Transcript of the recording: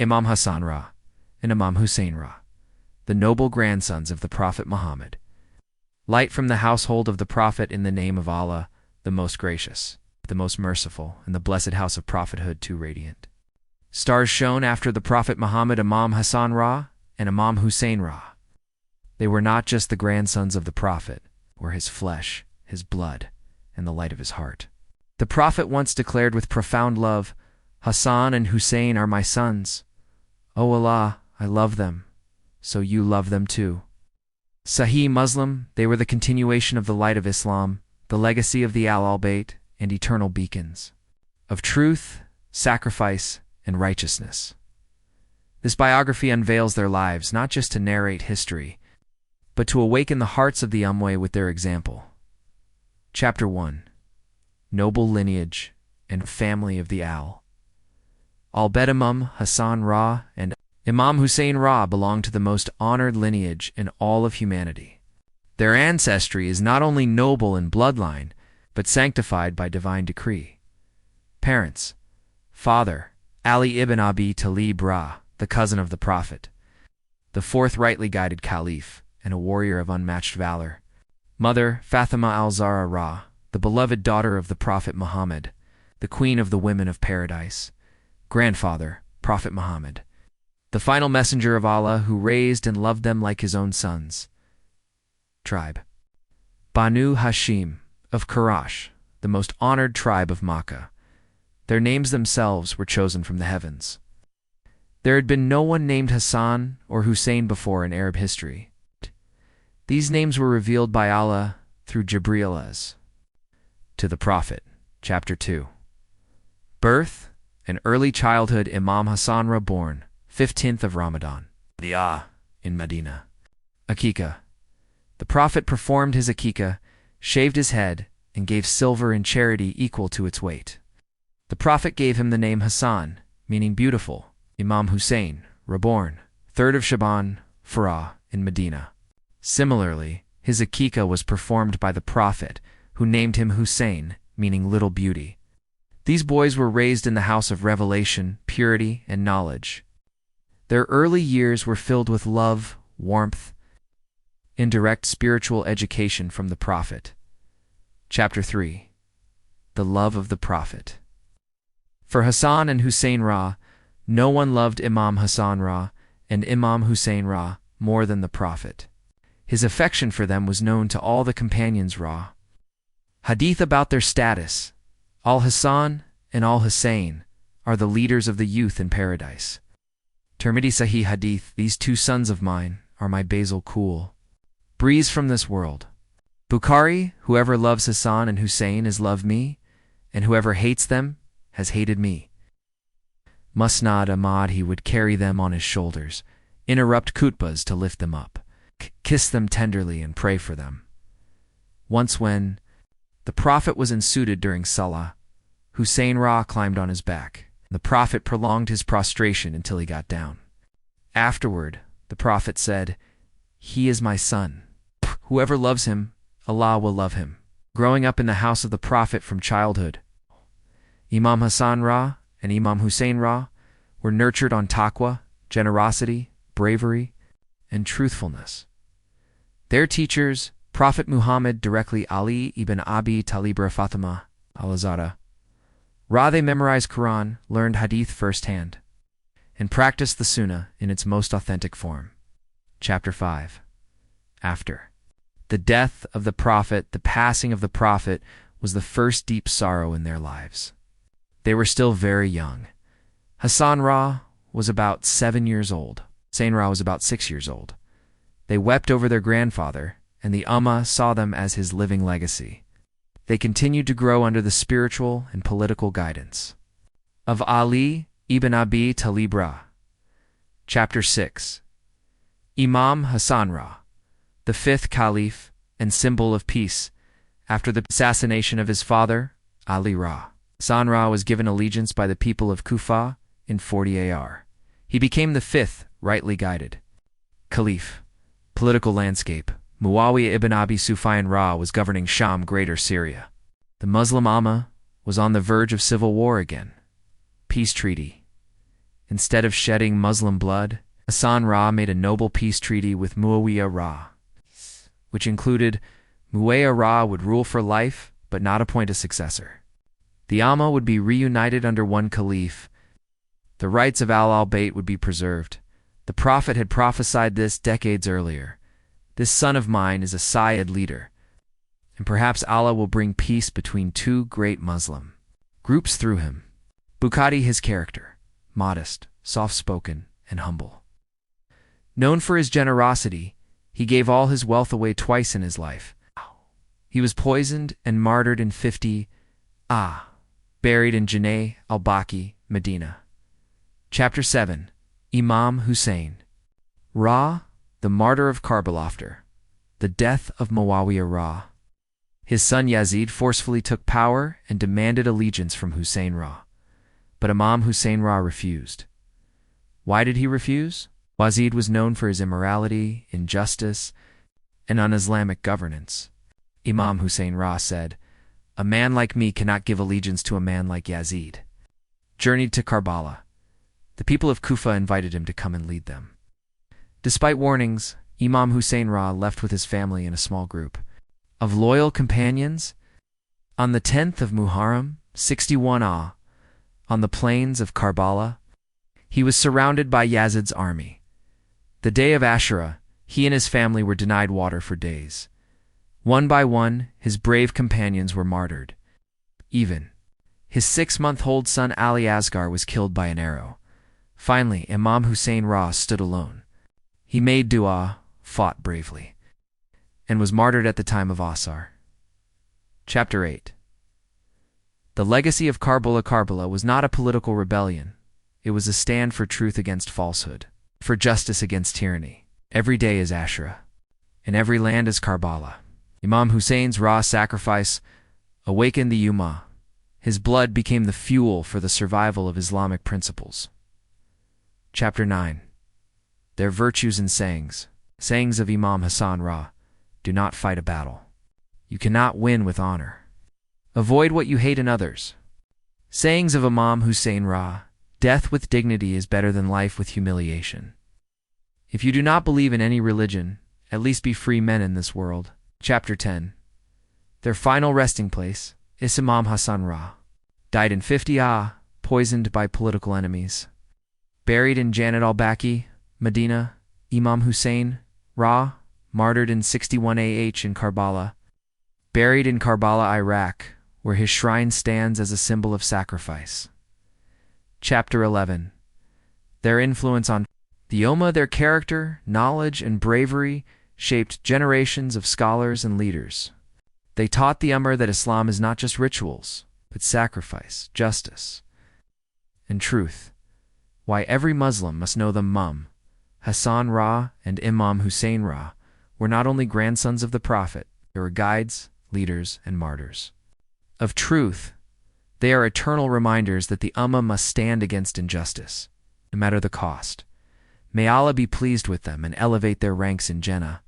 Imam Hassan Ra, and Imam Hussein Ra, the noble grandsons of the Prophet Muhammad. Light from the household of the Prophet in the name of Allah, the most gracious, the most merciful, and the blessed house of prophethood too radiant. Stars shone after the Prophet Muhammad, Imam Hassan Ra and Imam Hussein Ra. They were not just the grandsons of the Prophet, were his flesh, his blood, and the light of his heart. The Prophet once declared with profound love, "Hassan and Hussein are my sons. O Allah, I love them, so you love them too." Sahih Muslim, they were the continuation of the light of Islam, the legacy of the Al-Bayt, and eternal beacons of truth, sacrifice, and righteousness. This biography unveils their lives not just to narrate history, but to awaken the hearts of the Ummah with their example. Chapter 1. Noble Lineage and Family of the Al-Bayt. Imam Hassan Ra and Imam Hussein Ra belong to the most honored lineage in all of humanity. Their ancestry is not only noble in bloodline, but sanctified by divine decree. Parents: Father, Ali ibn Abi Talib Ra, the cousin of the Prophet, the fourth rightly guided caliph, and a warrior of unmatched valor. Mother, Fatima al-Zahra Ra, the beloved daughter of the Prophet Muhammad, the queen of the women of paradise. Grandfather, Prophet Muhammad, the final messenger of Allah who raised and loved them like his own sons. Tribe: Banu Hashim of Quraysh, the most honored tribe of Makkah. Their names themselves were chosen from the heavens. There had been no one named Hassan or Hussein before in Arab history. These names were revealed by Allah through Jibreel as to the Prophet. Chapter 2. Birth and early childhood. Imam Hassan Ra born 15th of Ramadan, in Medina. Akika. The Prophet performed his akika, shaved his head, and gave silver in charity equal to its weight. The Prophet gave him the name Hassan, meaning beautiful. Imam Hussein, reborn 3rd of Shaban, Farah, in Medina. Similarly, his akika was performed by the Prophet, who named him Hussein, meaning little beauty. These boys were raised in the house of revelation, purity, and knowledge. Their early years were filled with love, warmth, and direct spiritual education from the Prophet. Chapter 3. The Love of the Prophet. For Hassan and Hussein Ra, no one loved Imam Hassan Ra and Imam Hussein Ra more than the Prophet. His affection for them was known to all the companions Ra. Hadith about their status: Al-Hassan and Al-Hussein are the leaders of the youth in paradise. Tirmidhi Sahih Hadith: these two sons of mine are my basil cool breeze from this world. Bukhari: whoever loves Hassan and Hussein has loved me, and whoever hates them has hated me. Musnad Ahmad: he would carry them on his shoulders, interrupt khutbahs to lift them up, kiss them tenderly and pray for them. Once when the Prophet was ensuited during Salah, Hussein Ra climbed on his back. The Prophet prolonged his prostration until he got down. Afterward, the Prophet said, "He is my son. Whoever loves him, Allah will love him." Growing up in the house of the Prophet from childhood, Imam Hassan Ra and Imam Hussein Ra were nurtured on taqwa, generosity, bravery, and truthfulness. Their teachers, Prophet Muhammad directly, Ali ibn Abi Talib Ra, Fatima al-Zahra Ra, they memorized Quran, learned Hadith firsthand, and practiced the Sunnah in its most authentic form. Chapter 5. After the death of the Prophet, the passing of the Prophet was the first deep sorrow in their lives. They were still very young. Hassan Ra was about 7 years old. Hussein Ra was about 6 years old. They wept over their grandfather, and the Ummah saw them as his living legacy. They continued to grow under the spiritual and political guidance of Ali ibn Abi Talib Ra. Chapter 6. Imam Hassan Ra, the 5th Caliph and symbol of peace, after the assassination of his father, Ali Ra. Hassan Ra was given allegiance by the people of Kufa in 40 AR. He became the 5th rightly guided Caliph. Political landscape: Muawiyah ibn Abi Sufyan Ra was governing Sham, Greater Syria. The Muslim Ummah was on the verge of civil war again. Peace treaty: Instead of shedding Muslim blood, Hassan Ra made a noble peace treaty with Muawiyah Ra, which included Muawiyah Ra would rule for life but not appoint a successor. The Ummah would be reunited under one caliph. The rights of Al-Bayt would be preserved. The Prophet had prophesied this decades earlier. This son of mine is a Sayyid leader, and perhaps Allah will bring peace between two great Muslim groups through him. Bukhari, his character, modest, soft-spoken, and humble. Known for his generosity, he gave all his wealth away twice in his life. He was poisoned and martyred in 50 buried in Janay al-Baqi, Medina. Chapter 7. Imam Hussein Ra, the martyr of Karbala. The death of Muawiyah Ra. His son Yazid forcefully took power and demanded allegiance from Hussein Ra. But Imam Hussein Ra refused. Why did he refuse? Yazid was known for his immorality, injustice, and un-Islamic governance. Imam Hussein Ra said, "A man like me cannot give allegiance to a man like Yazid." Journeyed to Karbala. The people of Kufa invited him to come and lead them. Despite warnings, Imam Hussein Ra left with his family in a small group of loyal companions. On the 10th of Muharram, 61 on the plains of Karbala, he was surrounded by Yazid's army. The day of Ashura, he and his family were denied water for days. One by one, his brave companions were martyred. Even his 6-month-old son Ali Asghar was killed by an arrow. Finally, Imam Hussein Ra stood alone. He made dua, fought bravely, and was martyred at the time of Asr. Chapter 8. The legacy of Karbala. Karbala was not a political rebellion. It was a stand for truth against falsehood, for justice against tyranny. Every day is Ashura, and every land is Karbala. Imam Hussein's Ra sacrifice awakened the Ummah. His blood became the fuel for the survival of Islamic principles. Chapter 9. Their virtues and sayings. Sayings of Imam Hassan Ra. Do not fight a battle. You cannot win with honor. Avoid what you hate in others. Sayings of Imam Hussein Ra. Death with dignity is better than life with humiliation. If you do not believe in any religion, at least be free men in this world. Chapter 10. Their final resting place is Imam Hassan Ra. Died in 50 poisoned by political enemies. Buried in Janat al-Baqi, Medina. Imam Hussein Ra, martyred in 61 in Karbala. Buried in Karbala, Iraq, where his shrine stands as a symbol of sacrifice. Chapter 11. Their influence on the Ummah. Their character, knowledge, and bravery shaped generations of scholars and leaders. They taught the Ummah that Islam is not just rituals, but sacrifice, justice, and truth. Why every Muslim must know them. Hassan Ra and Imam Hussein Ra were not only grandsons of the Prophet, they were guides, leaders, and martyrs of truth. They are eternal reminders that the Ummah must stand against injustice, no matter the cost. May Allah be pleased with them and elevate their ranks in Jannah.